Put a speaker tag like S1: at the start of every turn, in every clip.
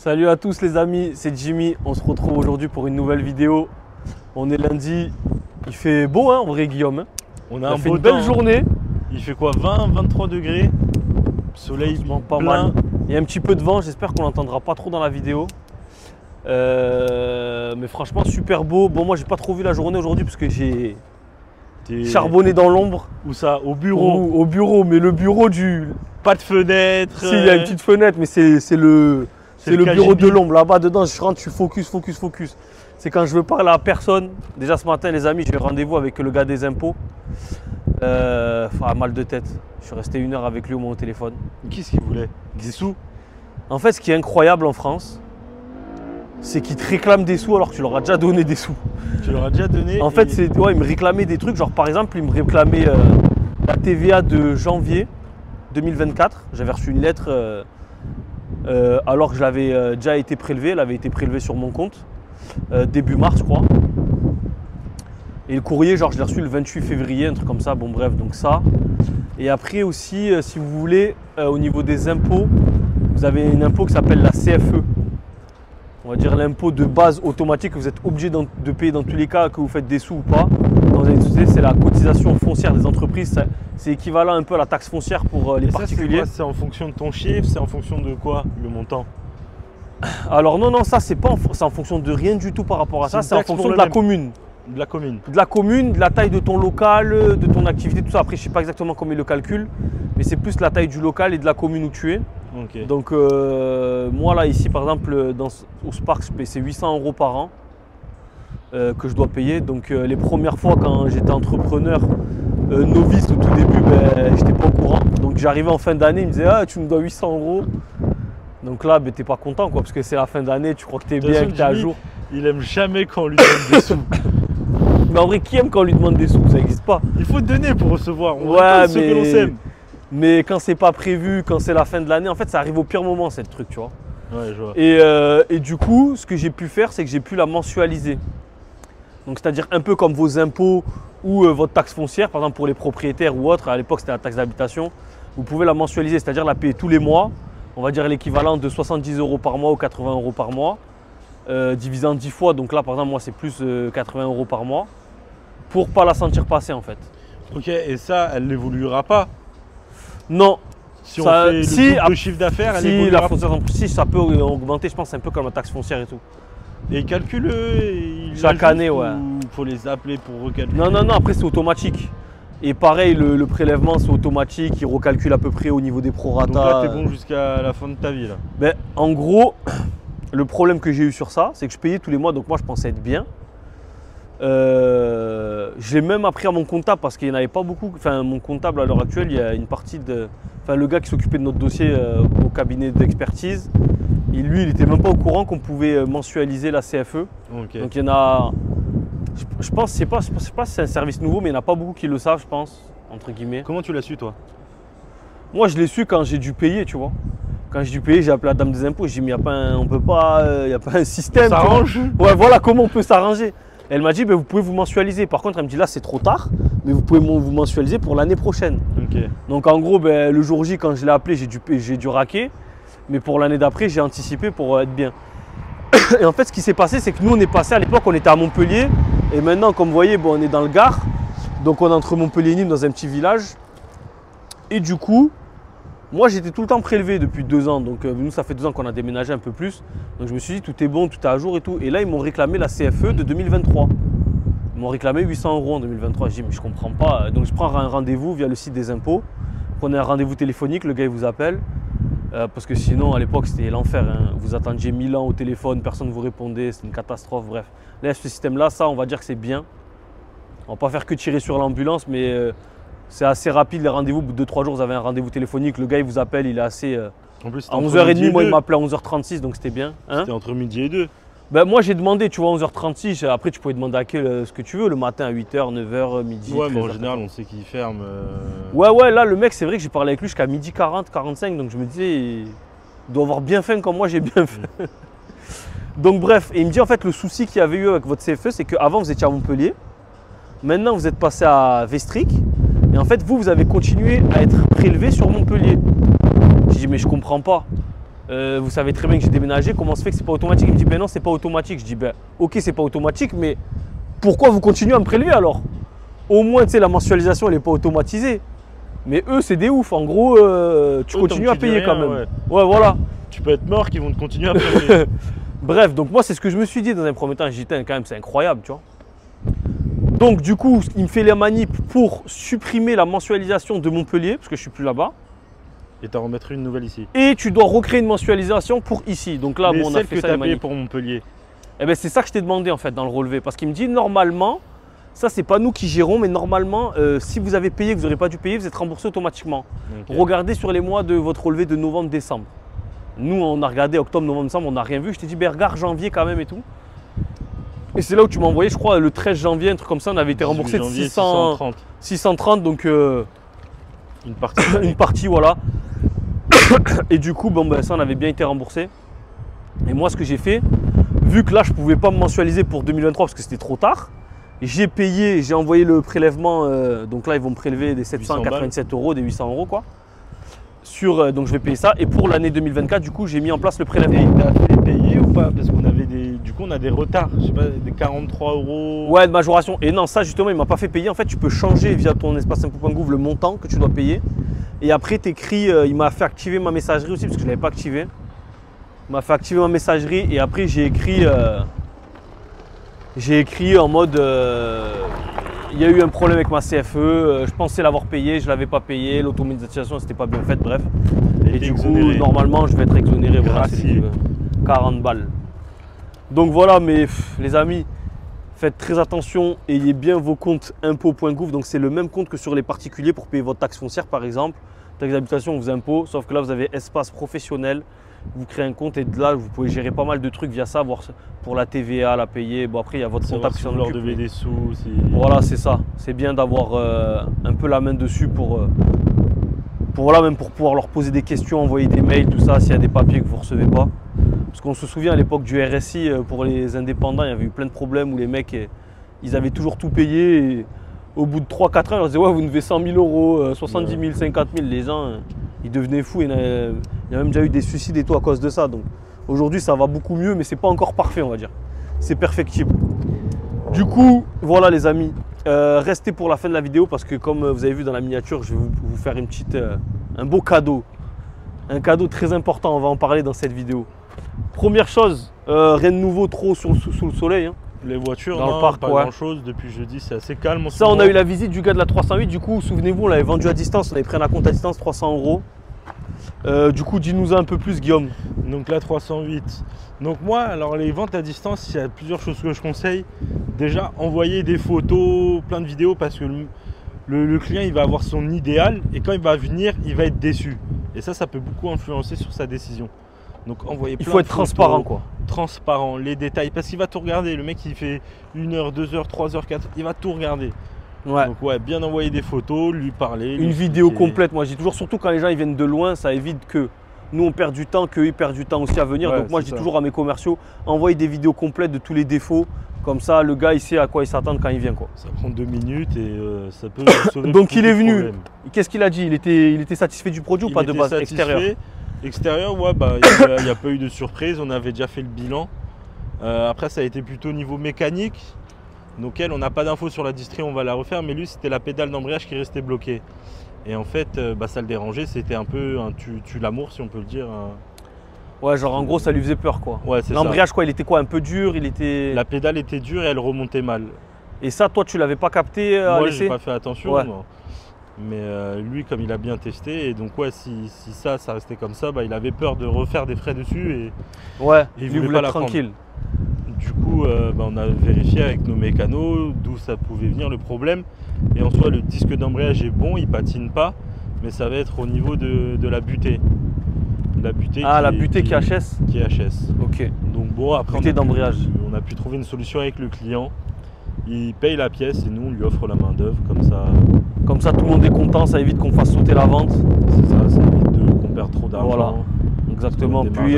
S1: Salut à tous les amis, c'est Jimmy. On se retrouve aujourd'hui pour une nouvelle vidéo. On est lundi, il fait beau en vrai Guillaume.
S2: On a
S1: fait une belle journée.
S2: Il fait quoi, 20-23 degrés. Soleil
S1: pas
S2: plein.
S1: mal. Il y a un petit peu de vent, j'espère qu'on n'entendra pas trop dans la vidéo. Mais franchement super beau. Bon, moi j'ai pas trop vu la journée aujourd'hui parce que j'ai charbonné dans l'ombre.
S2: Où ça? Au bureau?
S1: Au bureau, mais le bureau du...
S2: Pas de fenêtre.
S1: Si, il y a une petite fenêtre, mais c'est le bureau de l'ombre. Là-bas dedans, je rentre, je suis focus. C'est quand je veux parler à personne. Déjà ce matin les amis, j'ai eu rendez-vous avec le gars des impôts. Mal de tête. Je suis resté 1 heure avec lui au moins au téléphone.
S2: Qu'est-ce qu'il voulait? Des sous?
S1: En fait, ce qui est incroyable en France, c'est qu'ils te réclament des sous alors que tu leur as déjà donné des sous.
S2: Tu leur as déjà donné?
S1: En fait, ils me réclamaient des trucs. Genre par exemple, ils me réclamaient la TVA de janvier 2024. J'avais reçu une lettre alors que je l'avais déjà été prélevée. Elle avait été prélevée sur mon compte début mars, je crois. Et le courrier, genre, je l'ai reçu le 28 février, un truc comme ça. Bon, bref, donc ça. Et après aussi, si vous voulez, au niveau des impôts, vous avez un impôt qui s'appelle la CFE. On va dire l'impôt de base automatique que vous êtes obligé de payer dans tous les cas, que vous faites des sous ou pas. Dans les sociétés, c'est la cotisation foncière des entreprises. C'est équivalent un peu à la taxe foncière pour les particuliers.
S2: C'est en fonction de ton chiffre, c'est en fonction de quoi, le montant?
S1: Alors non, ça c'est en fonction de rien du tout par rapport à ça. C'est en fonction de la commune.
S2: De la commune.
S1: De la commune, de la taille de ton local, de ton activité, tout ça. Après, je ne sais pas exactement comment ils le calculent, mais c'est plus la taille du local et de la commune où tu es.
S2: Okay.
S1: Donc, moi, là, ici, par exemple, au Spark, c'est 800 € par an que je dois payer. Donc, les premières fois, quand j'étais entrepreneur novice au tout début, je n'étais pas au courant. Donc, j'arrivais en fin d'année, ils me disaient « Ah, tu me dois 800 €. » Donc là, tu n'es pas content, quoi, parce que c'est la fin d'année, tu crois que tu es bien, que tu es à jour.
S2: Il aime jamais quand on lui donne des sous.
S1: Mais en vrai, qui aime quand on lui demande des sous? Ça n'existe pas.
S2: Il faut donner pour recevoir. On
S1: ouais,
S2: ce que l'on s'aime.
S1: Mais quand c'est pas prévu, quand c'est la fin de l'année, en fait, ça arrive au pire moment, cette truc, tu vois.
S2: Ouais, je vois.
S1: Et du coup, ce que j'ai pu faire, c'est que j'ai pu la mensualiser. Donc, c'est-à-dire un peu comme vos impôts ou votre taxe foncière, par exemple pour les propriétaires ou autres. À l'époque, c'était la taxe d'habitation. Vous pouvez la mensualiser, c'est-à-dire la payer tous les mois. On va dire l'équivalent de 70 € par mois ou 80 € par mois, divisé en 10 fois. Donc là, par exemple, moi, c'est plus 80 € par mois. Pour ne pas la sentir passer en fait.
S2: Ok, et ça, elle n'évoluera pas?
S1: Non.
S2: Si ça, on fait le chiffre d'affaires, elle évoluera pas?
S1: Si, ça peut augmenter, je pense, un peu comme la taxe foncière et tout.
S2: Et ils calculent
S1: chaque année, ouais.
S2: Il faut les appeler pour recalculer?
S1: Non, après c'est automatique. Et pareil, le prélèvement c'est automatique, il recalcule à peu près au niveau des proratas.
S2: Donc là, t'es bon jusqu'à la fin de ta vie là?
S1: Ben, en gros, le problème que j'ai eu sur ça, c'est que je payais tous les mois, donc moi je pensais être bien. Je l'ai même appris à mon comptable parce qu'il n'y en avait pas beaucoup. Enfin, mon comptable à l'heure actuelle, il y a une partie de. Enfin, le gars qui s'occupait de notre dossier au cabinet d'expertise, lui, il n'était même pas au courant qu'on pouvait mensualiser la CFE.
S2: Okay.
S1: Donc il y en a. Je pense, je sais pas si c'est un service nouveau, mais il n'y en a pas beaucoup qui le savent, je pense, entre guillemets.
S2: Comment tu l'as su, toi?
S1: Moi, je l'ai su quand j'ai dû payer, tu vois. Quand j'ai dû payer, j'ai appelé la dame des impôts, j'ai dit, mais on peut pas, il n'y a pas un système.
S2: Ça s'arrange?
S1: Ouais, voilà, comment on peut s'arranger? Elle m'a dit, vous pouvez vous mensualiser. Par contre, elle me dit, là, c'est trop tard, mais vous pouvez vous mensualiser pour l'année prochaine.
S2: Okay.
S1: Donc, en gros, le jour J, quand je l'ai appelé, j'ai dû raquer. Mais pour l'année d'après, j'ai anticipé pour être bien. Et en fait, ce qui s'est passé, c'est que nous, on est passé, à l'époque, on était à Montpellier. Et maintenant, comme vous voyez, on est dans le Gard. Donc, on est entre Montpellier et Nîmes, dans un petit village. Et du coup, moi, j'étais tout le temps prélevé depuis 2 ans. Donc, nous, ça fait 2 ans qu'on a déménagé un peu plus. Donc, je me suis dit, tout est bon, tout est à jour et tout. Et là, ils m'ont réclamé la CFE de 2023. Ils m'ont réclamé 800 € en 2023. Je dis, mais je comprends pas. Donc, je prends un rendez-vous via le site des impôts. Prenez un rendez-vous téléphonique, le gars, il vous appelle. Parce que sinon, à l'époque, c'était l'enfer. Hein. Vous attendiez 1000 ans au téléphone, personne ne vous répondait. C'était une catastrophe, bref. Là, ce système-là, ça, on va dire que c'est bien. On va pas faire que tirer sur l'ambulance, mais c'est assez rapide les rendez-vous. Au bout de 2-3 jours, vous avez un rendez-vous téléphonique. Le gars, il vous appelle, il est assez.
S2: En plus,
S1: à 11h30, moi, il m'appelait à 11h36, donc c'était bien. Hein,
S2: c'était entre midi et 2.
S1: Ben, moi, j'ai demandé, tu vois, 11h36. Après, tu pouvais demander à ce que tu veux, le matin à 8h, 9h, midi.
S2: Ouais, mais en général, on sait qu'il ferme.
S1: Ouais, là, le mec, c'est vrai que j'ai parlé avec lui jusqu'à midi 40, 45. Donc, je me disais, il doit avoir bien faim comme moi, j'ai bien faim. Donc, bref, et il me dit, en fait, le souci qu'il y avait eu avec votre CFE, c'est qu'avant, vous étiez à Montpellier. Maintenant, vous êtes passé à Vestric. Et en fait, vous avez continué à être prélevé sur Montpellier. J'ai dit, mais je comprends pas. vous savez très bien que j'ai déménagé, comment se fait que c'est pas automatique? Il me dit, ben non, c'est pas automatique. Je dis, ben ok, c'est pas automatique, mais pourquoi vous continuez à me prélever alors? Au moins, tu sais, la mensualisation, elle n'est pas automatisée. Mais eux, c'est des ouf. En gros, tu continues à payer quand même. Ouais, voilà.
S2: Tu peux être mort qu'ils vont te continuer à payer.
S1: Bref, donc moi, c'est ce que je me suis dit dans un premier temps. J'ai dit, quand même, c'est incroyable, tu vois. Donc, du coup, il me fait les manips pour supprimer la mensualisation de Montpellier, parce que je suis plus là-bas.
S2: Et t'en remettre une nouvelle ici.
S1: Et tu dois recréer une mensualisation pour ici. Donc là,
S2: mais
S1: bon, on a fait
S2: que
S1: ça.
S2: Tu as payé pour Montpellier.
S1: Eh ben, c'est ça que je t'ai demandé en fait dans le relevé. Parce qu'il me dit, normalement, ça, c'est pas nous qui gérons, mais normalement, si vous avez payé, que vous n'aurez pas dû payer, vous êtes remboursé automatiquement. Okay. Regardez sur les mois de votre relevé de novembre-décembre. Nous, on a regardé octobre, novembre, décembre, on n'a rien vu. Je t'ai dit, ben, regarde janvier quand même et tout. Et c'est là où tu m'as envoyé, je crois, le 13 janvier, un truc comme ça, on avait été remboursé de 630. Donc,
S2: une partie.
S1: Une partie, voilà. Et du coup, bon, ben, ça, on avait bien été remboursé. Et moi, ce que j'ai fait, vu que là, je ne pouvais pas me mensualiser pour 2023 parce que c'était trop tard, j'ai payé, j'ai envoyé le prélèvement. Donc là, ils vont me prélever des 787 euros, des 800 euros, quoi. Donc je vais payer ça. Et pour l'année 2024, du coup, j'ai mis en place le prélèvement.
S2: Et t'as fait payer ou pas? Parce qu'on avait du coup, on a des retards. Je sais pas, des 43 euros.
S1: Ouais, de majoration. Et non, ça justement, il m'a pas fait payer. En fait, tu peux changer via ton espace impôt.gouv le montant que tu dois payer. Et après, tu écris, il m'a fait activer ma messagerie aussi parce que je ne l'avais pas activé. Il m'a fait activer ma messagerie et après, j'ai écrit en mode. Il y a eu un problème avec ma CFE, je pensais l'avoir payé, je ne l'avais pas payé, l'automatisation c'était pas bien faite, bref. Et du coup, normalement, je vais être exonéré, voilà, c'est 40 balles. Donc voilà, mais les amis, faites très attention, ayez bien vos comptes impôts.gouv, donc c'est le même compte que sur les particuliers pour payer votre taxe foncière par exemple, taxe d'habitation, vos impôts, sauf que là vous avez espace professionnel. Vous créez un compte et de là, vous pouvez gérer pas mal de trucs via ça, voir pour la TVA, la payer. Bon, après, il y a votre comptable qui s'en occupe.
S2: Leur devez des sous.
S1: Voilà, c'est ça. C'est bien d'avoir un peu la main dessus pour même pour pouvoir leur poser des questions, envoyer des mails, tout ça, s'il y a des papiers que vous ne recevez pas. Parce qu'on se souvient à l'époque du RSI, pour les indépendants, il y avait eu plein de problèmes où les mecs, ils avaient toujours tout payé. Et au bout de 3-4 ans, ils leur disaient, ouais, vous nous devez 100 000 euros, 70 000, 50 000. Les gens, ils devenaient fous. Il y a même déjà eu des suicides et tout à cause de ça. Donc aujourd'hui, ça va beaucoup mieux, mais c'est pas encore parfait, on va dire. C'est perfectible. Du coup, voilà les amis. Restez pour la fin de la vidéo parce que comme vous avez vu dans la miniature, je vais vous faire un beau cadeau. Un cadeau très important, on va en parler dans cette vidéo. Première chose, rien de nouveau trop sous le soleil. Hein.
S2: Les voitures,
S1: dans le parc,
S2: pas grand chose depuis jeudi, c'est assez calme.
S1: Ça, on a eu la visite du gars de la 308. Du coup, souvenez-vous, on l'avait vendu à distance, on avait pris un compte à distance 300 euros. Du coup, dis-nous un peu plus, Guillaume.
S2: Donc la 308. Donc moi, alors les ventes à distance, il y a plusieurs choses que je conseille. Déjà, envoyer des photos, plein de vidéos parce que le client, il va avoir son idéal et quand il va venir, il va être déçu. Et ça peut beaucoup influencer sur sa décision. Donc envoyer plein de photos. Il faut être
S1: transparent, quoi.
S2: Transparent, les détails, parce qu'il va tout regarder. Le mec, il fait 1 heure, 2 heures, 3 heures, 4 heures, il va tout regarder.
S1: Ouais.
S2: Donc ouais, bien envoyer des photos, lui parler.
S1: Une vidéo complète, moi je dis toujours, surtout quand les gens ils viennent de loin, ça évite que nous on perd du temps, qu'eux ils perdent du temps aussi à venir. Ouais, donc moi je dis toujours à mes commerciaux, envoyez des vidéos complètes de tous les défauts. Comme ça, le gars il sait à quoi il s'attend quand il vient, quoi.
S2: Ça prend 2 minutes et ça peut sauver.
S1: Donc il est venu. Qu'est-ce qu'il a dit? Il était satisfait du produit ou pas de base?
S2: Extérieur, ouais, il n'y a pas eu de surprise. On avait déjà fait le bilan. Après, ça a été plutôt niveau mécanique. Donc on n'a pas d'infos sur la distrie, on va la refaire. Mais lui, c'était la pédale d'embrayage qui restait bloquée. Et en fait, ça le dérangeait. C'était un peu un tue-l'amour, si on peut le dire.
S1: Ouais, genre en gros, ça lui faisait peur, quoi.
S2: Ouais, c'est ça.
S1: L'embrayage, quoi, il était quoi? Un peu dur,
S2: La pédale était dure et elle remontait mal.
S1: Et ça, toi, tu l'avais pas capté à
S2: Moi,
S1: l'essai?
S2: j'ai pas fait attention. Ouais. Mais lui, comme il a bien testé, et donc ouais, si ça restait comme ça, il avait peur de refaire des frais dessus et
S1: ouais,
S2: et il voulait pas la
S1: tranquille.
S2: Du coup, on a vérifié avec nos mécanos d'où ça pouvait venir le problème. Et en soi, le disque d'embrayage est bon, il patine pas, mais ça va être au niveau de la butée. La butée
S1: la butée qui est HS.
S2: Qui est HS.
S1: Ok.
S2: Donc bon, après
S1: butée d'embrayage.
S2: On a pu trouver une solution avec le client. Il paye la pièce et nous on lui offre la main d'œuvre comme ça.
S1: Comme ça tout le monde est content, ça évite qu'on fasse sauter la vente.
S2: C'est ça, ça évite qu'on perde trop d'argent. Voilà,
S1: exactement. Puis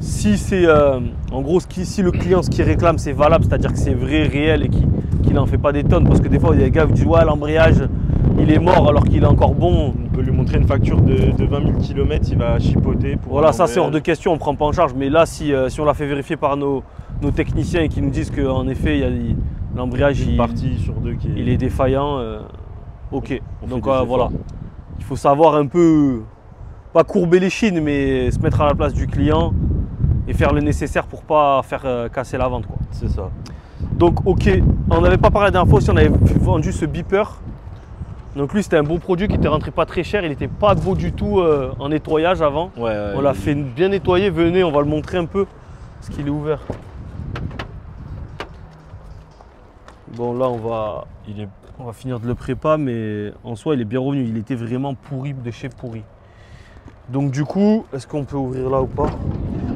S1: si c'est en gros si le client ce qu'il réclame c'est valable, c'est-à-dire que c'est vrai, réel et qu'il n'en fait pas des tonnes. Parce que des fois il y a des gars qui disent ouais l'embrayage il est mort alors qu'il est encore bon.
S2: On peut lui montrer une facture de 20 000 km, il va chipoter. Pour
S1: Voilà, ça c'est hors de question, on ne prend pas en charge. Mais là, si on l'a fait vérifier par nos techniciens et qu'ils nous disent qu'en effet, l'embrayage
S2: partie sur deux qui
S1: il est défaillant, ok. Donc
S2: voilà,
S1: il faut savoir un peu, pas courber les chines, mais se mettre à la place du client et faire le nécessaire pour pas faire casser la vente.
S2: C'est ça.
S1: Donc ok, on n'avait pas parlé d'infos si on avait vendu ce beeper. Donc lui c'était un bon produit qui était rentré pas très cher, il n'était pas beau du tout en nettoyage avant.
S2: Ouais,
S1: on l'a fait bien nettoyer, venez on va le montrer un peu, parce qu'il est ouvert. Bon là on va finir de le prépa, mais en soi il est bien revenu, il était vraiment pourri de chez pourri. Donc du coup, est-ce qu'on peut ouvrir là ou pas?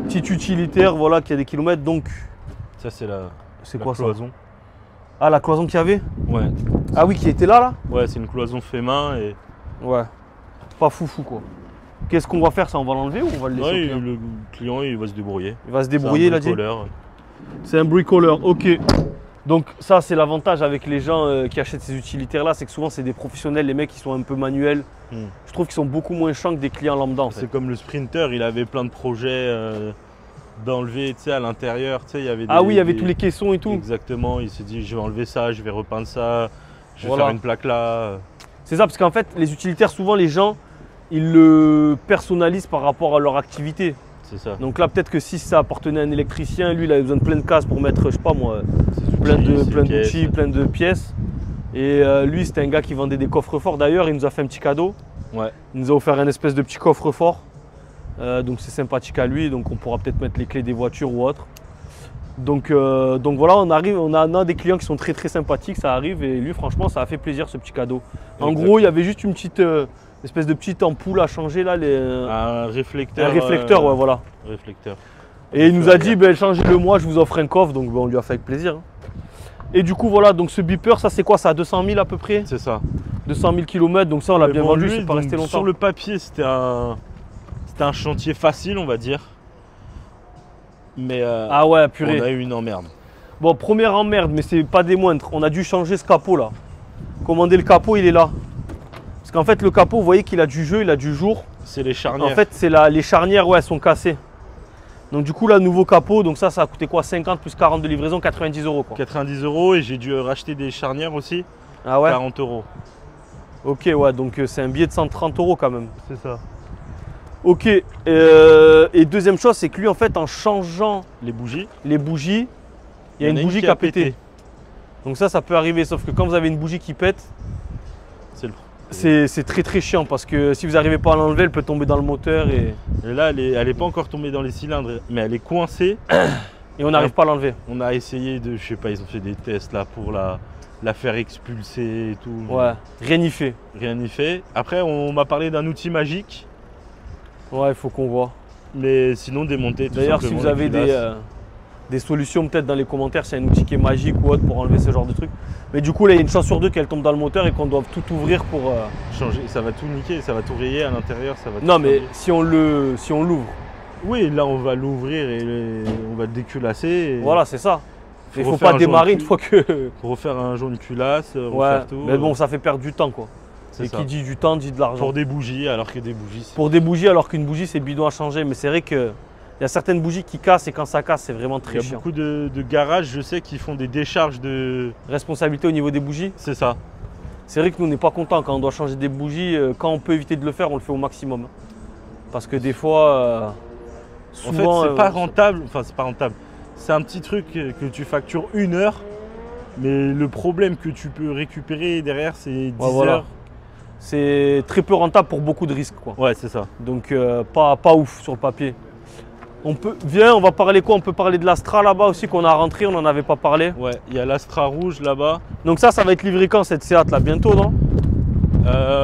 S1: Petit utilitaire, voilà, qui a des kilomètres, donc...
S2: Ça c'est la
S1: cloison. Ah, la cloison qu'il y avait?
S2: Ouais.
S1: Ah oui, qui était là?
S2: Ouais, c'est une cloison fait main et...
S1: Ouais. Pas foufou quoi. Qu'est-ce qu'on va faire, ça? On va l'enlever ou on va le laisser?
S2: Ouais, le client il va se débrouiller.
S1: Il va se débrouiller, il a dit? C'est un bricoleur, ok. Donc ça c'est l'avantage avec les gens qui achètent ces utilitaires là, c'est que souvent c'est des professionnels, les mecs qui sont un peu manuels. Je trouve qu'ils sont beaucoup moins chiants que des clients lambda en fait.
S2: C'est comme le Sprinter, il avait plein de projets d'enlever à l'intérieur. Il y avait
S1: il y avait tous les caissons et tout.
S2: Exactement, il s'est dit je vais enlever ça, je vais repeindre ça, je vais faire une plaque là.
S1: C'est ça, parce qu'en fait les utilitaires souvent les gens ils le personnalisent par rapport à leur activité.
S2: C'est ça.
S1: Donc là peut-être que si ça appartenait à un électricien, lui il avait besoin de plein de cases pour mettre, je sais pas moi, plein d'outils, plein de pièces. Et lui c'était un gars qui vendait des coffres forts. D'ailleurs il nous a fait un petit cadeau.
S2: Ouais.
S1: Il nous a offert un espèce de petit coffre fort. Donc c'est sympathique à lui, donc on pourra peut-être mettre les clés des voitures ou autre. Donc voilà, on a des clients qui sont très très sympathiques, ça arrive et lui franchement ça a fait plaisir ce petit cadeau. En gros il y avait juste une petite espèce de petite ampoule à changer là.
S2: Un réflecteur.
S1: Un réflecteur, ouais voilà.
S2: Réflecteur.
S1: Et il nous a dit changez-le moi, je vous offre un coffre, donc on lui a fait avec plaisir. Et du coup voilà, donc ce beeper ça c'est quoi? Ça a 200 000 à peu près?
S2: C'est ça.
S1: 200 000 km, donc ça on l'a bien vendu, c'est pas resté longtemps.
S2: Sur le papier c'était un chantier facile on va dire. Mais
S1: ah ouais, purée.
S2: On a eu une emmerde.
S1: Bon, première emmerde, mais c'est pas des moindres. On a dû changer ce capot là. Commander le capot, il est là. Parce qu'en fait, le capot, vous voyez qu'il a du jeu, il a du jour.
S2: C'est les charnières.
S1: En fait, c'est les charnières, ouais, sont cassées. Donc du coup, là, nouveau capot, donc ça a coûté quoi? 50 plus 40 de livraison, 90 € quoi.
S2: 90 € et j'ai dû racheter des charnières aussi.
S1: Ah ouais?
S2: 40 €.
S1: Ok, ouais, donc c'est un billet de 130 € quand même.
S2: C'est ça.
S1: Ok, et deuxième chose, c'est que lui, en fait, en changeant
S2: les bougies,
S1: il y a une bougie qui a pété. Donc ça peut arriver, sauf que quand vous avez une bougie qui pète, c'est très très chiant parce que si vous n'arrivez pas à l'enlever, elle peut tomber dans le moteur. Et
S2: là, elle n'est pas encore tombée dans les cylindres, mais elle est coincée.
S1: Et on n'arrive pas à l'enlever.
S2: On a essayé de, je sais pas, ils ont fait des tests là pour la faire expulser et tout.
S1: Ouais, rien n'y fait.
S2: Rien n'y fait. Après, on m'a parlé d'un outil magique.
S1: Ouais, il faut qu'on voit.
S2: Mais sinon, démonter tout simplement.
S1: D'ailleurs, si vous avez des solutions peut-être dans les commentaires, c'est un outil qui est magique ou autre pour enlever ce genre de truc. Mais du coup, là, il y a une chance sur deux qu'elle tombe dans le moteur et qu'on doit tout ouvrir pour
S2: changer. Ça va tout niquer, ça va tout rayer à l'intérieur.
S1: Non, mais si on l'ouvre.
S2: Oui, là, on va l'ouvrir et on va le déculasser. Et...
S1: Voilà, c'est ça. Il ne faut pas démarrer une fois que...
S2: Pour refaire un jaune culasse,
S1: refaire tout. Mais bon, ça fait perdre du temps, quoi. Et
S2: ça.
S1: Qui dit du temps, dit de l'argent.
S2: Pour des bougies, alors que des bougies...
S1: Pour des bougies, alors qu'une bougie, c'est bidon à changer. Mais c'est vrai qu'il y a certaines bougies qui cassent et quand ça casse, c'est vraiment très chiant.
S2: Il y a beaucoup de garages, je sais, qui font des décharges de...
S1: Responsabilité au niveau des bougies.
S2: C'est ça.
S1: C'est vrai que nous, on n'est pas content quand on doit changer des bougies. Quand on peut éviter de le faire, on le fait au maximum. Parce que des fois, souvent...
S2: En fait, c'est pas rentable. Enfin, c'est pas rentable. C'est un petit truc que tu factures 1 heure. Mais le problème que tu peux récupérer derrière, c'est 10 heures.
S1: C'est très peu rentable pour beaucoup de risques, quoi.
S2: Ouais, c'est ça.
S1: Donc, pas ouf sur le papier. Viens, on va parler quoi? On peut parler de l'Astra là-bas aussi qu'on a rentré, on n'en avait pas parlé.
S2: Ouais, il y a l'Astra rouge là-bas.
S1: Donc ça va être livré quand cette Seat là? Bientôt, non?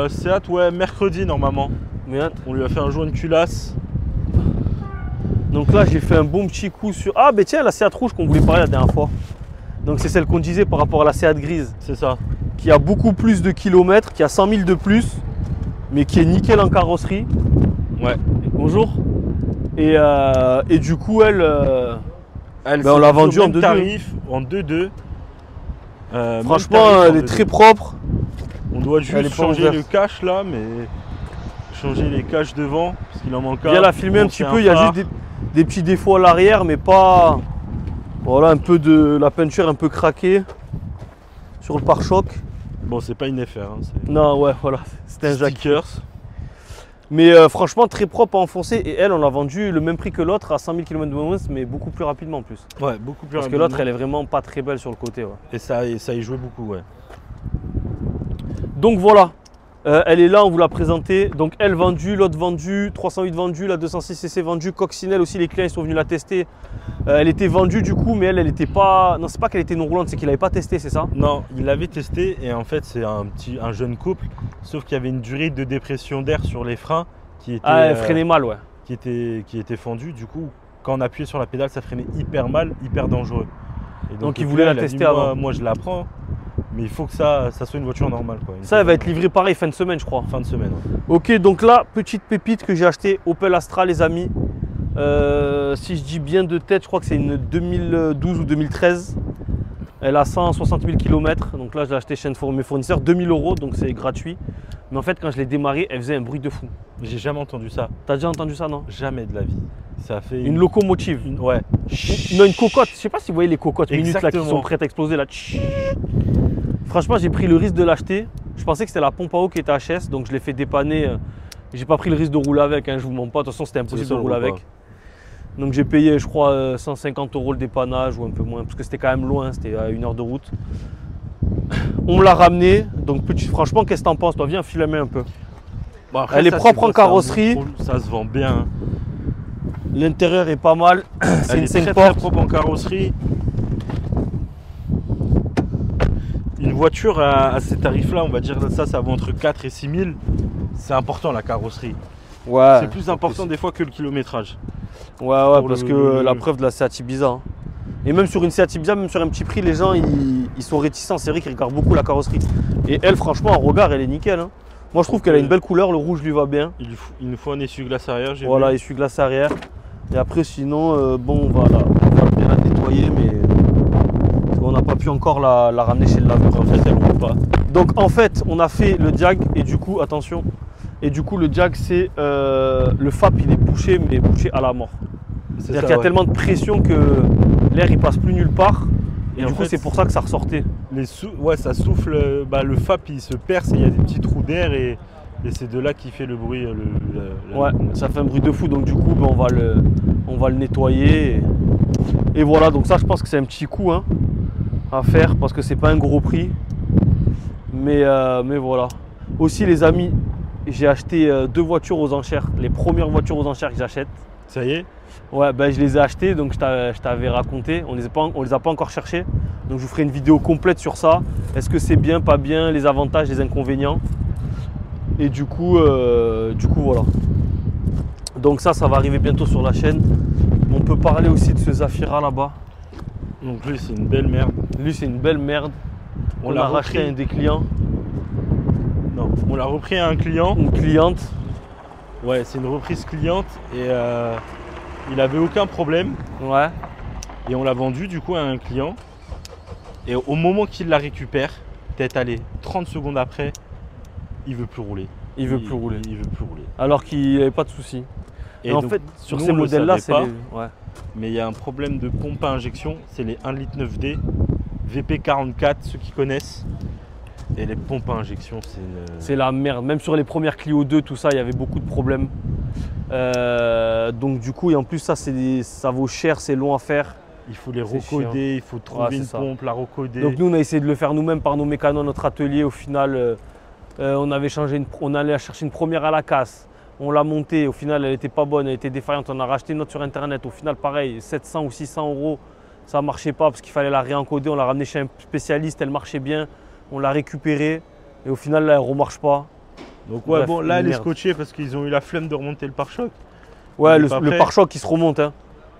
S2: Seat, ouais, mercredi normalement. On lui a fait un jaune culasse.
S1: Donc là, j'ai fait un bon petit coup sur... Ah, ben tiens, la Seat rouge qu'on voulait parler la dernière fois. Donc c'est celle qu'on disait par rapport à la Seat grise.
S2: C'est ça.
S1: Qui a beaucoup plus de kilomètres, qui a 100 000 de plus, mais qui est nickel en carrosserie.
S2: Ouais.
S1: Bonjour. Et du coup, elle on l'a vendue en 2.2.
S2: Tarif en 2.2.
S1: Franchement, elle est très propre.
S2: doit
S1: Elle
S2: juste
S1: est pas
S2: changer
S1: ouverte.
S2: le cache là, mais changer les caches devant, parce qu'il en manque un.
S1: Viens la filmer un
S2: Bon,
S1: petit
S2: c'est
S1: peu, il y a
S2: phare.
S1: juste des petits défauts à l'arrière, mais pas. Voilà, un peu de la peinture un peu craquée sur le pare-choc.
S2: Bon, c'est pas une FR, hein, c'est
S1: Non, ouais, voilà, c'était un jack.
S2: stickers.
S1: Mais franchement, très propre à enfoncer. Et elle, on l'a vendu le même prix que l'autre à 100 000 km de moins, mais beaucoup plus rapidement en plus.
S2: Ouais, beaucoup plus
S1: Parce que
S2: rapidement.
S1: l'autre, elle est vraiment pas très belle sur le côté. Ouais.
S2: Et ça y jouait beaucoup, ouais.
S1: Donc voilà, elle est là, on vous l'a présentée. Donc elle vendue, l'autre vendue, 308 vendue, la 206cc vendue, coccinelle aussi, les clients ils sont venus la tester. Elle était vendue du coup, mais elle était pas. Non, c'est pas qu'elle était non roulante, c'est qu'il n'avait pas testé, c'est ça?
S2: Non, il l'avait testé et en fait c'est un jeune couple, sauf qu'il y avait une durée de dépression d'air sur les freins qui était,
S1: Ah, elle freinait mal, ouais.
S2: qui était fendue. Du coup, quand on appuyait sur la pédale, ça freinait hyper mal, hyper dangereux. Et
S1: Donc, il
S2: le
S1: voulait
S2: client,
S1: la
S2: a dit,
S1: tester avant.
S2: Moi je la prends, mais il faut que ça soit une voiture normale, quoi.
S1: Ça, elle va être livrée pareil fin de semaine, je crois.
S2: fin de semaine. Ouais.
S1: Ok, donc là, petite pépite que j'ai acheté, Opel Astra, les amis. Si je dis bien de tête, je crois que c'est une 2012 ou 2013. Elle a 160 000 km. Donc là, je l'ai acheté chez un de mes fournisseurs, 2000 €, donc c'est gratuit. Mais en fait, quand je l'ai démarré, elle faisait un bruit de fou.
S2: J'ai jamais entendu ça,
S1: T'as déjà entendu ça, non?
S2: jamais de la vie. Ça fait
S1: Une locomotive.
S2: ouais.
S1: Non, une cocotte. Je sais pas si vous voyez les cocottes minutes là qui
S2: Exactement.
S1: sont prêtes à exploser là. Franchement, j'ai pris le risque de l'acheter. Je pensais que c'était la pompe à eau qui était HS, donc je l'ai fait dépanner. J'ai pas pris le risque de rouler avec, hein, je vous mens pas. De toute façon, c'était impossible de
S2: ça,
S1: rouler
S2: on roule
S1: avec. Donc j'ai payé, je crois, 150 € le dépannage ou un peu moins, parce que c'était quand même loin, c'était à 1 heure de route. On me l'a ramené, donc franchement, qu'est-ce que t'en penses? Toi, viens, file la main un peu.
S2: Bon, après,
S1: Elle est
S2: ça,
S1: propre
S2: c'est
S1: en carrosserie.
S2: Ça se vend bien. Hein.
S1: L'intérieur est pas mal. C'est
S2: Elle
S1: une
S2: est
S1: 5
S2: très
S1: portes.
S2: propre en carrosserie. Une voiture à ces tarifs-là, on va dire ça vaut entre 4 et 6 000. C'est important la carrosserie.
S1: Ouais.
S2: C'est plus important des fois que le kilométrage.
S1: Ouais,
S2: Pour
S1: parce
S2: le-
S1: que la preuve de la Seat Ibiza. Hein. Et même sur une Seat Ibiza, même sur un petit prix, les gens ils sont réticents. C'est vrai qu'ils regardent beaucoup la carrosserie. Et elle, franchement, en regard, elle est nickel. Hein. Moi, je trouve qu'elle a une belle couleur. Le rouge lui va bien.
S2: Il nous faut un essuie-glace arrière. J'ai
S1: Voilà,
S2: vu.
S1: essuie-glace arrière. Et après, sinon, bon, on va bien la nettoyer, mais on n'a pas pu encore la ramener chez le laveur.
S2: En fait, elle roule pas.
S1: Donc, en fait, on a fait le diag et du coup, attention. Et du coup, le diag, c'est le FAP, il est bouché, mais bouché à la mort.
S2: C'est
S1: C'est-à-dire
S2: ça,
S1: qu'il y a
S2: ouais.
S1: tellement de pression que l'air il passe plus nulle part. Et
S2: Et
S1: du
S2: en
S1: coup,
S2: fait,
S1: c'est pour ça que ça ressortait.
S2: Ouais, ça souffle. Le FAP il se perce et il y a des petits trous d'air et c'est de là qu'il fait le bruit.
S1: Ouais, ça fait un bruit de fou. Donc du coup, ben, on va le nettoyer. Et voilà, donc ça, je pense que c'est un petit coup hein, à faire parce que c'est pas un gros prix. Mais voilà. Aussi, les amis, j'ai acheté 2 voitures aux enchères. Les premières voitures aux enchères que j'achète.
S2: Ça y est.
S1: Ouais, ben, je les ai achetées, donc je t'avais raconté. On les a pas encore cherchées. Donc je vous ferai une vidéo complète sur ça. Est-ce que c'est bien, pas bien, les avantages, les inconvénients. Et du coup voilà. Donc ça va arriver bientôt sur la chaîne. On peut parler aussi de ce Zafira là-bas.
S2: Donc lui, c'est une belle merde.
S1: Lui, c'est une belle merde. On l'a racheté à un des clients,
S2: Non, on l'a repris à un client.
S1: une cliente.
S2: Ouais, c'est une reprise cliente et il avait aucun problème.
S1: Ouais.
S2: Et on l'a vendu du coup à un client. Et au moment qu'il la récupère, peut-être allez, 30 secondes après, il veut plus rouler.
S1: Il veut plus rouler.
S2: Il veut plus rouler.
S1: Alors qu'il n'avait pas de soucis. Et en
S2: donc,
S1: fait, sur
S2: nous,
S1: ces
S2: on le
S1: modèles-là, c'est
S2: savait
S1: les... ouais.
S2: Mais il y a un problème de pompe à injection, c'est les 1,9 litre VP VP44, ceux qui connaissent. Et les pompes à injection,
S1: C'est la merde. Même sur les premières Clio 2, tout ça, il y avait beaucoup de problèmes. Donc du coup, et en plus, ça vaut cher, c'est long à faire.
S2: Il faut les
S1: C'est
S2: recoder, il faut trouver
S1: c'est
S2: une
S1: ça.
S2: pompe, la recoder.
S1: Donc nous, on a essayé de le faire nous-mêmes par nos mécanos, notre atelier. Au final, on allait chercher une première à la casse. On l'a montée. Au final, elle n'était pas bonne, elle était défaillante. On a racheté une autre sur Internet. Au final, pareil, 700 ou 600 €. Ça ne marchait pas parce qu'il fallait la réencoder. On l'a ramenée chez un spécialiste, elle marchait bien. On l'a récupérée et au final, là, elle ne remarche pas.
S2: Donc ouais,
S1: Bref,
S2: bon, là, elle est
S1: merde.
S2: scotchée parce qu'ils ont eu la flemme de remonter le pare-choc.
S1: Ouais,
S2: Il est
S1: le
S2: pas prêt.
S1: pare-choc qui se remonte. Hein.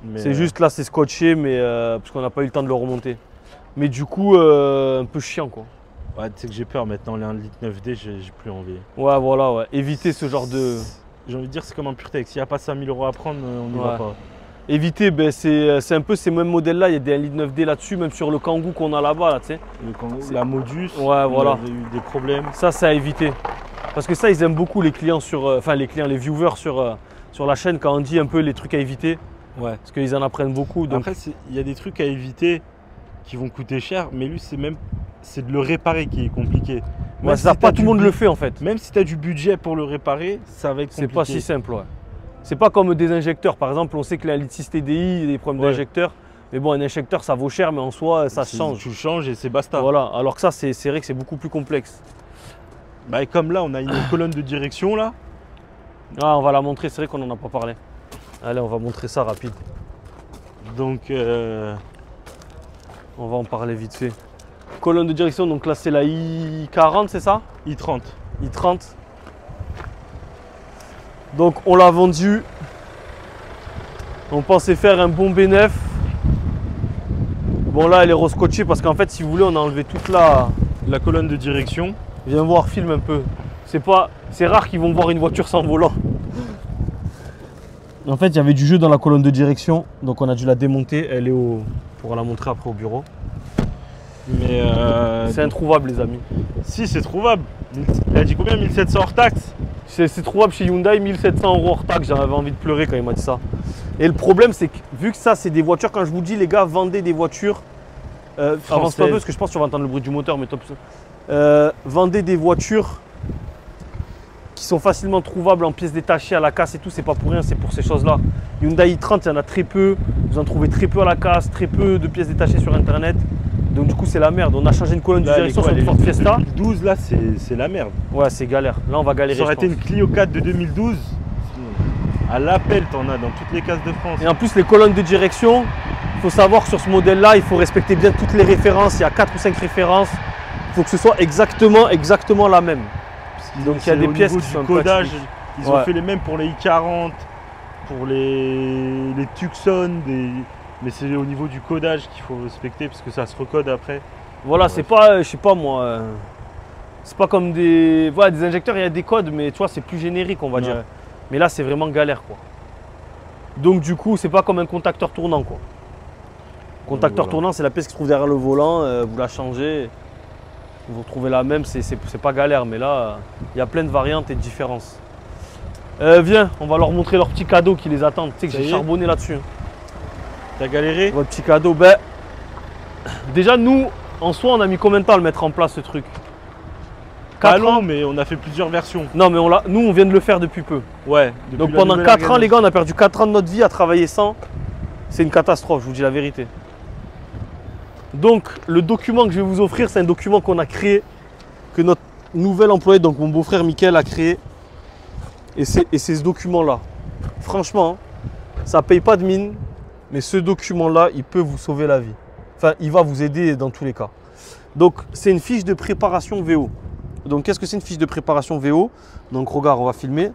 S2: Mais,
S1: C'est juste là, c'est scotché, mais parce qu'on n'a pas eu le temps de le remonter. Mais du coup, un peu chiant quoi.
S2: Ouais, tu sais que j'ai peur maintenant, les 1,9 litre D, j'ai plus envie.
S1: Ouais, voilà, ouais. Éviter ce genre de.
S2: J'ai envie de dire, c'est comme un PureTech. S'il n'y a pas 5 000 € à prendre, on n'y va
S1: Ouais.
S2: pas.
S1: Éviter, ben, c'est un peu ces mêmes modèles-là. Il y a des 1,9D là-dessus, même sur le Kangoo qu'on a là-bas. Là, tu sais.
S2: La Modus,
S1: Ouais,
S2: on
S1: voilà.
S2: avait eu des problèmes.
S1: Ça, c'est à éviter. Parce que ça, ils aiment beaucoup les clients les viewers sur la chaîne quand on dit un peu les trucs à éviter.
S2: Ouais.
S1: Parce qu'ils en apprennent beaucoup. Donc...
S2: Après, il y a des trucs à éviter qui vont coûter cher, mais lui, c'est de le réparer qui est compliqué.
S1: Ouais, ça, pas tout le monde le fait en fait.
S2: Même si tu as du budget pour le réparer, ça va être compliqué.
S1: C'est pas si simple, ouais. C'est pas comme des injecteurs. Par exemple, on sait que la litre 6 TDI, il y a des problèmes d'injecteur. Mais bon, un injecteur, ça vaut cher, mais en soi, ça se change.
S2: Tu le changes et c'est basta.
S1: Voilà. Alors que ça, c'est vrai que c'est beaucoup plus complexe.
S2: Bah, comme là, on a une colonne de direction là.
S1: Ah, on va la montrer, c'est vrai qu'on n'en a pas parlé. Allez, on va montrer ça rapide.
S2: Donc,
S1: on va en parler vite fait. Colonne de direction, donc là, c'est la I40, c'est ça?
S2: I30.
S1: I30. Donc, on l'a vendu. On pensait faire un bon B9. Bon, là, elle est rescotchée parce qu'en fait, si vous voulez, on a enlevé toute la
S2: colonne de direction.
S1: Viens voir, filme un peu. C'est rare qu'ils vont voir une voiture sans volant. En fait, il y avait du jeu dans la colonne de direction, donc on a dû la démonter. Elle est pour la montrer après au bureau.
S2: Mais
S1: c'est introuvable, les amis.
S2: Si, c'est trouvable. Il a dit combien? 1700 hors taxe?
S1: C'est trouvable chez Hyundai, 1700 € hors taxe. J'avais envie de pleurer quand il m'a dit ça. Et le problème, c'est que vu que ça, c'est des voitures, quand je vous dis, les gars, vendez des voitures. Avance pas un peu parce que je pense que tu vas entendre le bruit du moteur, mais top. Vendez des voitures qui sont facilement trouvables en pièces détachées à la casse et tout, c'est pas pour rien, c'est pour ces choses-là. Hyundai i30, il y en a très peu, vous en trouvez très peu à la casse, très peu de pièces détachées sur internet. Donc du coup c'est la merde. On a changé une colonne de direction sur une Ford Fiesta.
S2: 2012 là c'est la merde.
S1: Ouais, c'est galère. Là on va galérer.
S2: Ça aurait été une Clio 4 de 2012. À l'appel t'en as dans toutes les cases de France.
S1: Et en plus les colonnes de direction, il faut savoir que sur ce modèle là, il faut respecter bien toutes les références. Il y a 4 ou 5 références. Il faut que ce soit exactement la même. Donc il y a des pièces qui sont
S2: codage. Ils ont fait les mêmes pour les i40, pour les Tucson, mais c'est au niveau du codage qu'il faut respecter parce que ça se recode après.
S1: Voilà, c'est pas, je sais pas moi, c'est pas comme des injecteurs, il y a des codes, mais tu vois, c'est plus générique, on va dire. Mais là, c'est vraiment galère, quoi. Donc du coup, c'est pas comme un contacteur tournant, quoi. Contacteur tournant, c'est la pièce qui se trouve derrière le volant, vous la changez, vous retrouvez la même, c'est pas galère, mais là, il y a plein de variantes et de différences. Viens, on va leur montrer leur petit cadeau qui les attend. Tu sais que j'ai charbonné là-dessus.
S2: T'as galéré?
S1: Votre petit cadeau, ben, déjà nous, en soi, on a mis combien de temps à le mettre en place ce truc?
S2: 4 ans, mais on a fait plusieurs versions.
S1: Non, mais nous, on vient de le faire depuis peu.
S2: Ouais.
S1: Donc pendant 4 ans, les gars, on a perdu 4 ans de notre vie à travailler sans. C'est une catastrophe, je vous dis la vérité. Donc, le document que je vais vous offrir, c'est un document qu'on a créé, que notre nouvel employé, donc mon beau-frère Mickaël, a créé. Et c'est ce document-là. Franchement, ça ne paye pas de mine, mais ce document-là, il peut vous sauver la vie. Enfin, il va vous aider dans tous les cas. Donc, c'est une fiche de préparation VO. Donc, qu'est-ce que c'est une fiche de préparation VO? Donc, regarde, on va filmer.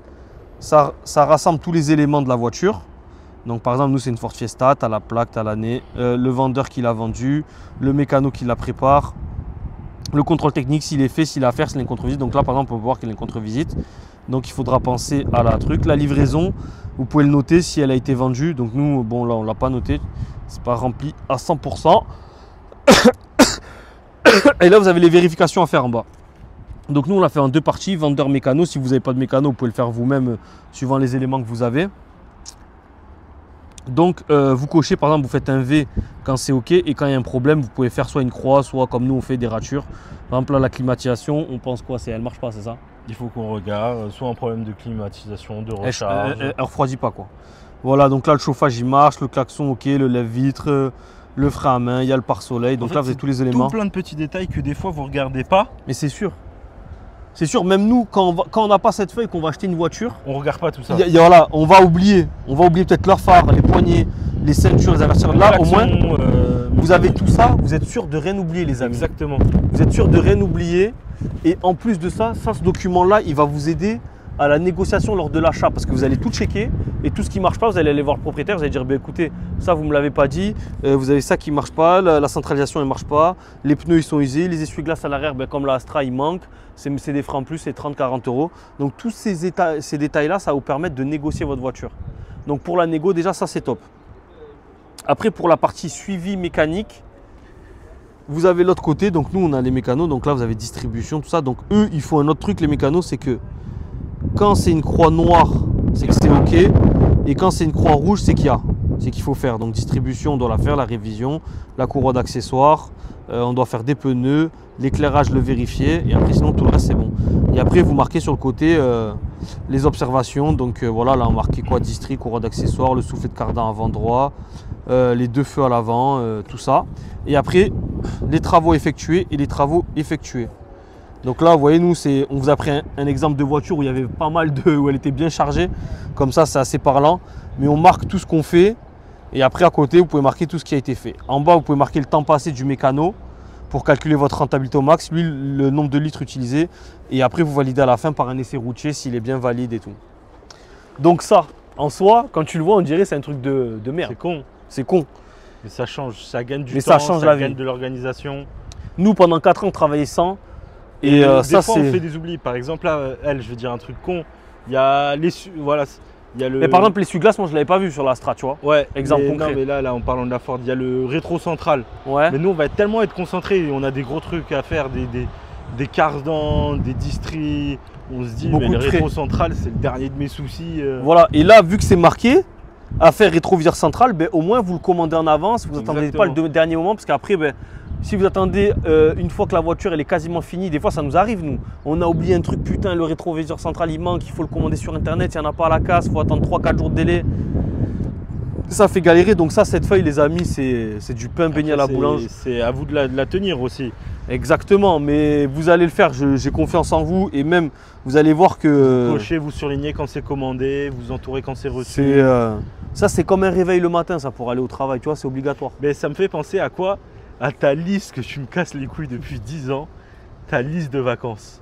S1: Ça rassemble tous les éléments de la voiture. Donc, par exemple, nous, c'est une Ford Fiesta. Tu as la plaque, tu as l'année, le vendeur qui l'a vendu, le mécano qui la prépare, le contrôle technique, s'il est fait, s'il a à faire, s'il y a une contre-visite. Donc là, par exemple, on peut voir qu'il y a une contre-visite. Donc, il faudra penser à la truc. La livraison, vous pouvez le noter si elle a été vendue. Donc, nous, bon, là, on ne l'a pas noté. C'est pas rempli à 100%. Et là, vous avez les vérifications à faire en bas. Donc, nous, on l'a fait en 2 parties. Vendeur mécano. Si vous n'avez pas de mécano, vous pouvez le faire vous-même suivant les éléments que vous avez. Donc, vous cochez, par exemple, vous faites un V quand c'est OK. Et quand il y a un problème, vous pouvez faire soit une croix, soit comme nous, on fait des ratures. Par exemple, là, la climatisation, on pense quoi? Elle ne marche pas, c'est ça?
S2: Il faut qu'on regarde, soit un problème de climatisation, de recharge.
S1: Elle ne refroidit pas, quoi. Voilà, donc là, le chauffage, il marche, le klaxon, OK, le lève-vitre, le frein à main, il y a le pare-soleil. Donc là, vous avez tous les éléments.
S2: Tout plein de petits détails que des fois, vous ne regardez pas.
S1: Mais c'est sûr. C'est sûr, même nous, quand on n'a pas cette feuille, qu'on va acheter une voiture,
S2: on ne regarde pas tout ça.
S1: Voilà, on va oublier. On va oublier peut-être leurs phares, les poignées, les ceintures, les avertisseurs. Là, au moins, vous avez tout ça, vous êtes sûr de rien oublier, les amis.
S2: Exactement.
S1: Vous êtes sûr de rien oublier. Et en plus de ça, ce document-là, il va vous aider à la négociation lors de l'achat parce que vous allez tout checker et tout ce qui ne marche pas, vous allez aller voir le propriétaire, vous allez dire écoutez, ça vous ne me l'avez pas dit, vous avez ça qui ne marche pas, la centralisation elle ne marche pas, les pneus ils sont usés, les essuie-glaces à l'arrière comme la Astra il manque, c'est des freins en plus, c'est 30-40 €. Donc tous ces détails-là, ça va vous permettre de négocier votre voiture. Donc pour la négo, déjà ça c'est top. Après, pour la partie suivi mécanique, vous avez l'autre côté. Donc nous, on a les mécanos. Donc là, vous avez distribution, tout ça. Donc eux, ils font un autre truc, les mécanos, c'est que quand c'est une croix noire, c'est que c'est OK. Et quand c'est une croix rouge, c'est qu'il faut faire. Donc distribution, on doit la faire, la révision, la courroie d'accessoires, on doit faire des pneus, l'éclairage, le vérifier. Et après, sinon, tout le reste, c'est bon. Et après, vous marquez sur le côté les observations. Donc voilà, là, on marqué quoi? Distri, courroie d'accessoires, le soufflet de cardan avant droit, les 2 feux à l'avant, tout ça. Et après, les travaux effectués et les travaux effectués. Donc là, vous voyez, nous, on vous a pris un exemple de voiture où il y avait pas mal où elle était bien chargée. Comme ça, c'est assez parlant. Mais on marque tout ce qu'on fait. Et après, à côté, vous pouvez marquer tout ce qui a été fait. En bas, vous pouvez marquer le temps passé du mécano pour calculer votre rentabilité au max. Lui, le nombre de litres utilisés. Et après, vous validez à la fin par un essai routier s'il est bien valide et tout. Donc ça, en soi, quand tu le vois, on dirait que c'est un truc de merde.
S2: C'est con.
S1: C'est con.
S2: Mais ça change, ça gagne du
S1: Mais
S2: temps,
S1: ça change la
S2: gagne
S1: vie.
S2: de l'organisation.
S1: Nous, pendant 4 ans, on travaillait sans.
S2: Et
S1: ça,
S2: des fois, on
S1: c'est.
S2: fait des oublis. Par exemple, là, je vais dire un truc con. Il y a les, voilà, il y a le.
S1: Mais par exemple, l'essuie-glace, moi, je ne l'avais pas vu sur la Strat, tu vois.
S2: Ouais.
S1: Exemple
S2: mais
S1: concret.
S2: Non, mais là, en parlant de la Ford, il y a le rétro central.
S1: Ouais.
S2: Mais nous, on va tellement être concentrés. On a des gros trucs à faire, des cardans, des distris. On se dit,
S1: Beaucoup
S2: mais le
S1: de frais.
S2: rétro central, c'est le dernier de mes soucis.
S1: Voilà. Et là, vu que c'est marqué, affaire rétroviseur central, ben, au moins, vous le commandez en avance. Vous n'attendez pas le dernier moment parce qu'après, ben, si vous attendez une fois que la voiture elle est quasiment finie, des fois ça nous arrive nous. On a oublié un truc, putain, le rétroviseur central il manque, il faut le commander sur internet, il n'y en a pas à la casse, il faut attendre 3-4 jours de délai. Ça fait galérer, donc ça, cette feuille les amis, c'est du pain baigné à la boulange.
S2: C'est à vous de la tenir aussi.
S1: Exactement, mais vous allez le faire, j'ai confiance en vous et même vous allez voir que…
S2: Cochez, vous surlignez quand c'est commandé, vous entourez quand c'est reçu.
S1: Ça c'est comme un réveil le matin ça pour aller au travail, tu vois, c'est obligatoire.
S2: Mais ça me fait penser à quoi? À ta liste que tu me casses les couilles depuis 10 ans, ta liste de vacances.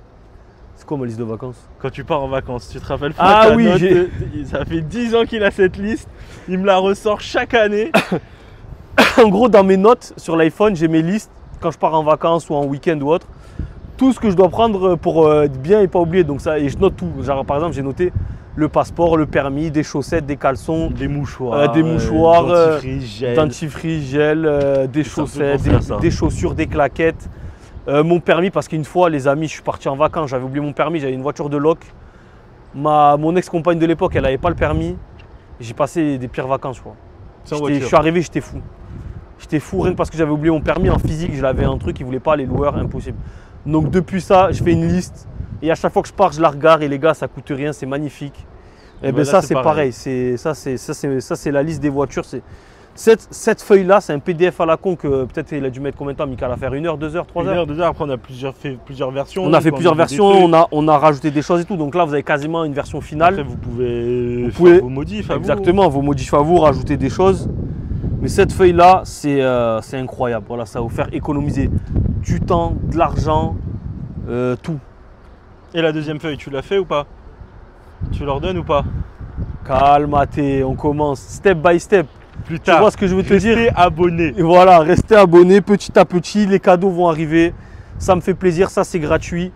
S1: C'est quoi ma liste de vacances?
S2: Quand tu pars en vacances, tu te rappelles pas?
S1: Ah oui,
S2: ça fait 10 ans qu'il a cette liste, il me la ressort chaque année.
S1: En gros, dans mes notes sur l'iPhone, j'ai mes listes quand je pars en vacances ou en week-end ou autre. Tout ce que je dois prendre pour être bien et pas oublier. Donc ça, et je note tout. Genre par exemple, j'ai noté le passeport, le permis, des chaussettes, des caleçons,
S2: des mouchoirs,
S1: dentifrice, gel, des chaussettes, des chaussures, des claquettes. Mon permis, parce qu'une fois, les amis, je suis parti en vacances, j'avais oublié mon permis, j'avais une voiture de loc. Mon ex-compagne de l'époque, elle n'avait pas le permis. J'ai passé des pires vacances, quoi. Je suis arrivé, j'étais fou. J'étais fou rien que parce que j'avais oublié mon permis en physique, je l'avais un truc, ils ne voulaient pas, les loueurs, impossible. Donc depuis ça, je fais une liste et à chaque fois que je pars, je la regarde et les gars, ça coûte rien, c'est magnifique. Et bien ça, c'est pareil. Ça, c'est la liste des voitures. Cette feuille-là, c'est un PDF à la con que peut-être il a dû mettre combien de temps, Mika, à faire 1 heure, 2 heures, 3 heures
S2: 1 heure, 2 heures. Après, on a fait plusieurs versions.
S1: On a fait plusieurs versions, on a rajouté des choses et tout. Donc là, vous avez quasiment une version finale.
S2: Après, vous pouvez faire vos modifs à vous.
S1: Exactement, vos modifs à vous, rajouter des choses. Mais cette feuille-là, c'est incroyable. Voilà, ça va vous faire économiser du temps, de l'argent, tout.
S2: Et la deuxième feuille, tu l'as fait ou pas? Tu leur donnes ou pas?
S1: Calme-toi, on commence step by step.
S2: Plus tard,
S1: tu vois ce que je veux te dire?
S2: Restez abonné.
S1: Et voilà, restez abonné petit à petit, les cadeaux vont arriver. Ça me fait plaisir, ça c'est gratuit.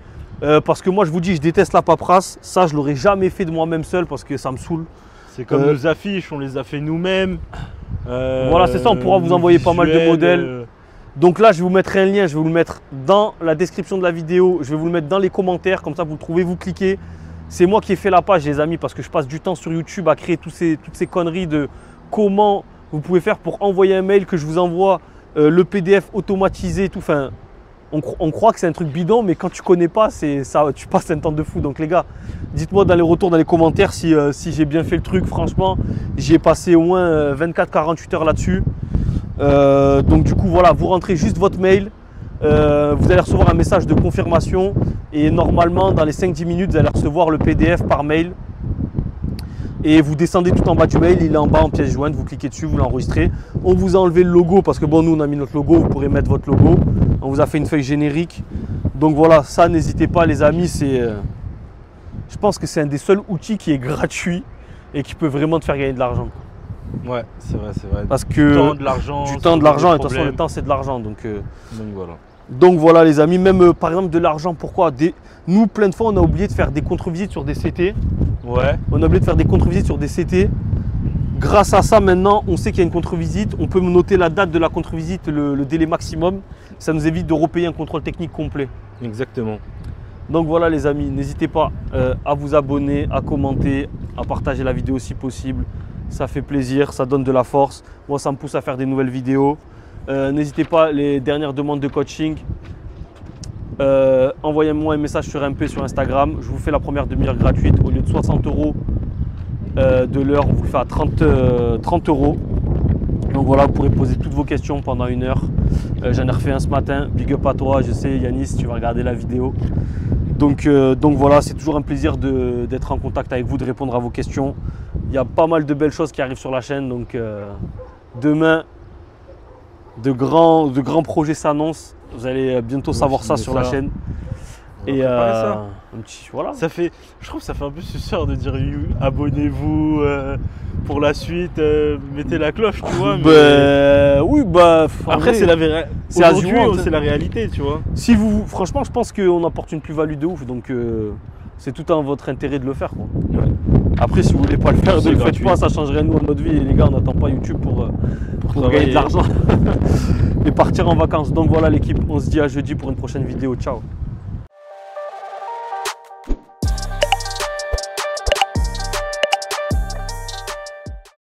S1: Parce que moi je vous dis, je déteste la paperasse. Ça, je ne l'aurais jamais fait de moi-même seul parce que ça me saoule.
S2: C'est comme nos affiches, on les a fait nous-mêmes.
S1: Voilà, c'est ça, on pourra vous envoyer pas mal de modèles. Donc là, je vais vous mettre un lien, je vais vous le mettre dans la description de la vidéo. Je vais vous le mettre dans les commentaires, comme ça vous le trouvez, vous cliquez. C'est moi qui ai fait la page, les amis, parce que je passe du temps sur YouTube à créer toutes ces conneries de comment vous pouvez faire pour envoyer un mail, que je vous envoie le PDF automatisé, tout. Enfin, on croit que c'est un truc bidon, mais quand tu connais pas, ça, tu passes un temps de fou. Donc les gars, dites-moi dans les retours, dans les commentaires si j'ai bien fait le truc. Franchement, j'y ai passé au moins 24-48 heures là-dessus. Donc du coup, voilà, vous rentrez juste votre mail. Vous allez recevoir un message de confirmation et normalement, dans les 5-10 minutes, vous allez recevoir le PDF par mail. Et vous descendez tout en bas du mail, il est en bas en pièce jointe, vous cliquez dessus, vous l'enregistrez. On vous a enlevé le logo parce que bon, nous on a mis notre logo, vous pourrez mettre votre logo. On vous a fait une feuille générique. Donc voilà, ça n'hésitez pas les amis, je pense que c'est un des seuls outils qui est gratuit et qui peut vraiment te faire gagner de l'argent.
S2: Ouais, c'est vrai, c'est vrai.
S1: Parce que
S2: du temps, de l'argent,
S1: et de toute façon le temps c'est de l'argent. Donc
S2: voilà.
S1: Donc voilà les amis, même par exemple de l'argent, pourquoi nous plein de fois on a oublié de faire des contre-visites sur des CT.
S2: Ouais.
S1: On a oublié de faire des contre-visites sur des CT. grâce à ça, maintenant, on sait qu'il y a une contre-visite. On peut noter la date de la contre-visite, le délai maximum. Ça nous évite de repayer un contrôle technique complet.
S2: Exactement.
S1: Donc voilà les amis, n'hésitez pas à vous abonner, à commenter, à partager la vidéo si possible. Ça fait plaisir, ça donne de la force. Moi, ça me pousse à faire des nouvelles vidéos. N'hésitez pas, les dernières demandes de coaching, envoyez-moi un message sur MP sur Instagram. Je vous fais la première demi-heure gratuite. Au lieu de 60 € de l'heure, on vous le fait à 30 €. Donc voilà, vous pourrez poser toutes vos questions pendant 1 heure. J'en ai refait un ce matin. Big up à toi, je sais Yanis, tu vas regarder la vidéo. Donc voilà, c'est toujours un plaisir d'être en contact avec vous, de répondre à vos questions. Il y a pas mal de belles choses qui arrivent sur la chaîne. Donc demain, de grands projets s'annoncent. Vous allez bientôt savoir ça sur la chaîne. Et
S2: ça.
S1: un petit, voilà.
S2: Je trouve que ça fait un peu suceur de dire abonnez-vous pour la suite, mettez la cloche, tu vois. Mais...
S1: oui,
S2: après, c'est la réalité, tu vois.
S1: Si franchement, je pense qu'on apporte une plus-value de ouf. Donc, c'est tout en votre intérêt de le faire, quoi.
S2: Ouais.
S1: Après, si vous voulez pas le faire, ne le faites
S2: gratuit.
S1: pas, ça changerait nous notre vie. Et les gars, on n'attend pas YouTube pour gagner de l'argent et partir en vacances. Donc voilà l'équipe, on se dit à jeudi pour une prochaine vidéo. Ciao.